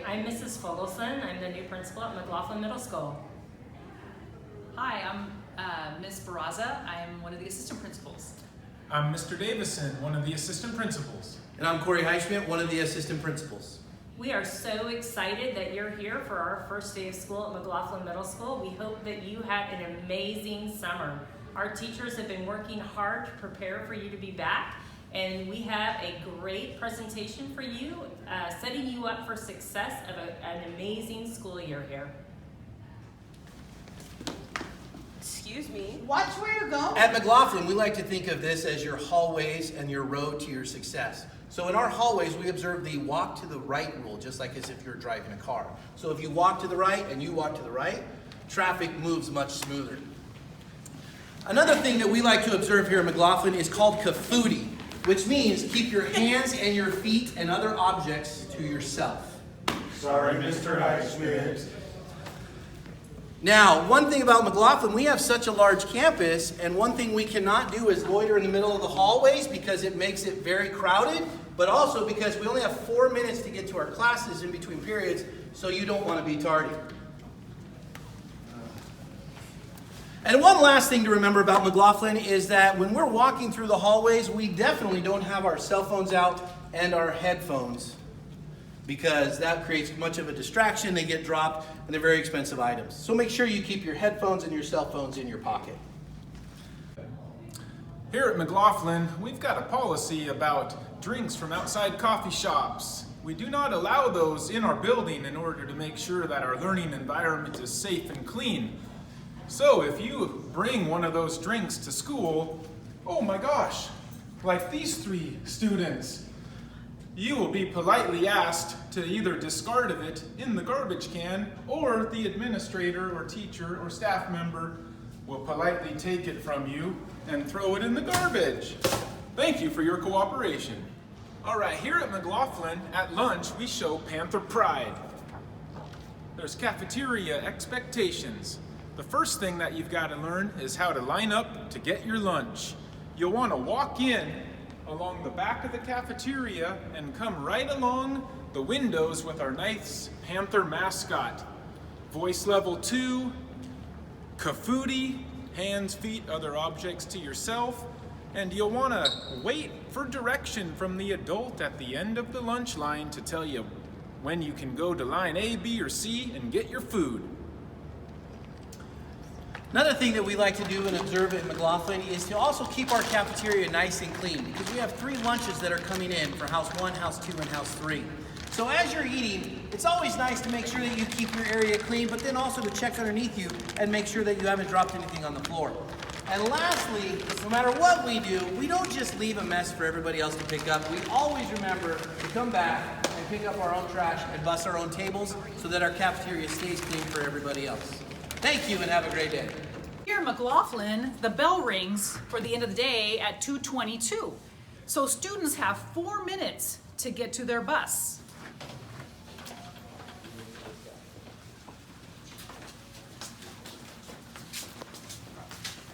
Hi, I'm Mrs. Fogelson. I'm the new principal at McLoughlin Middle School. Hi, I'm Ms. Barraza. I'm one of the assistant principals. I'm Mr. Davison, one of the assistant principals. And I'm Corey Highschmidt, one of the assistant principals. We are so excited that you're here for our first day of school at McLoughlin Middle School. We hope that you had an amazing summer. Our teachers have been working hard to prepare for you to be back, and we have a great presentation for you, setting you up for success of an amazing school year here. Excuse me. Watch where you're going. At McLoughlin, we like to think of this as your hallways and your road to your success. So in our hallways, we observe the walk to the right rule, just like as if you're driving a car. So if you walk to the right and you walk to the right, traffic moves much smoother. Another thing that we like to observe here at McLoughlin is called kafooty, which means keep your hands and your feet and other objects to yourself. Sorry, Mr. Highschmidt. Now, one thing about McLoughlin, we have such a large campus, and one thing we cannot do is loiter in the middle of the hallways because it makes it very crowded, but also because we only have 4 minutes to get to our classes in between periods, so you don't want to be tardy. And one last thing to remember about McLoughlin is that when we're walking through the hallways, we definitely don't have our cell phones out and our headphones, because that creates much of a distraction. They get dropped, and they're very expensive items. So make sure you keep your headphones and your cell phones in your pocket. Here at McLoughlin, we've got a policy about drinks from outside coffee shops. We do not allow those in our building in order to make sure that our learning environment is safe and clean. So if you bring one of those drinks to school, oh my gosh, like these 3 students, you will be politely asked to either discard of it in the garbage can, or the administrator or teacher or staff member will politely take it from you and throw it in the garbage. Thank you for your cooperation. All right, here at McLoughlin, at lunch, we show Panther pride. There's cafeteria expectations. The first thing that you've got to learn is how to line up to get your lunch. You'll want to walk in along the back of the cafeteria and come right along the windows with our nice Panther mascot. Voice level 2, kafooty, hands, feet, other objects to yourself, and you'll want to wait for direction from the adult at the end of the lunch line to tell you when you can go to line A, B, or C and get your food. Another thing that we like to do and observe at McLoughlin is to also keep our cafeteria nice and clean, because we have 3 lunches that are coming in for House 1, House 2, and House 3. So as you're eating, it's always nice to make sure that you keep your area clean, but then also to check underneath you and make sure that you haven't dropped anything on the floor. And lastly, no matter what we do, we don't just leave a mess for everybody else to pick up. We always remember to come back and pick up our own trash and bus our own tables so that our cafeteria stays clean for everybody else. Thank you and have a great day. Here at McLoughlin, the bell rings for the end of the day at 2:22. So students have 4 minutes to get to their bus.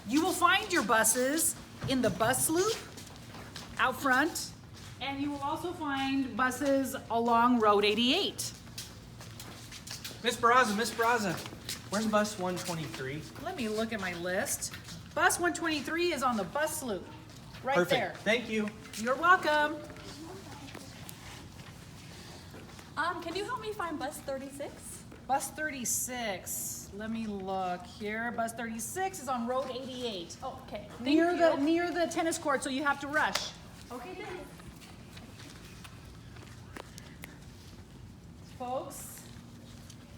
You will find your buses in the bus loop out front, and you will also find buses along Road 88. Miss Barraza, where's bus 123? Let me look at my list. Bus 123 is on the bus loop, right Perfect. there. Thank you. You're welcome. Can you help me find bus 36? Bus 36. Let me look here. Bus 36 is on Road 88. Oh, okay. Near the tennis court, so you have to rush. Okay, thanks. Folks,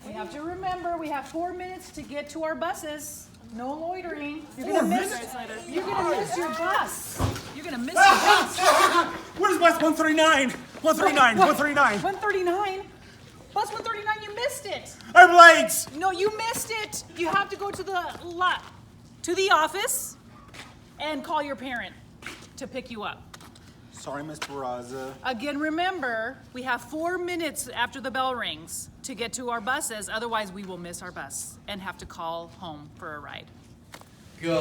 we have to remember we have 4 minutes to get to our buses. No loitering. You're gonna miss your bus. You're gonna miss your bus. Where's bus 139? 139, 139. 139? Bus 139, you missed it. I'm late. No, you missed it. You have to go to the office and call your parent to pick you up. Sorry, Miss Barraza. Again, remember, we have 4 minutes after the bell rings to get to our buses. Otherwise, we will miss our bus and have to call home for a ride. Go!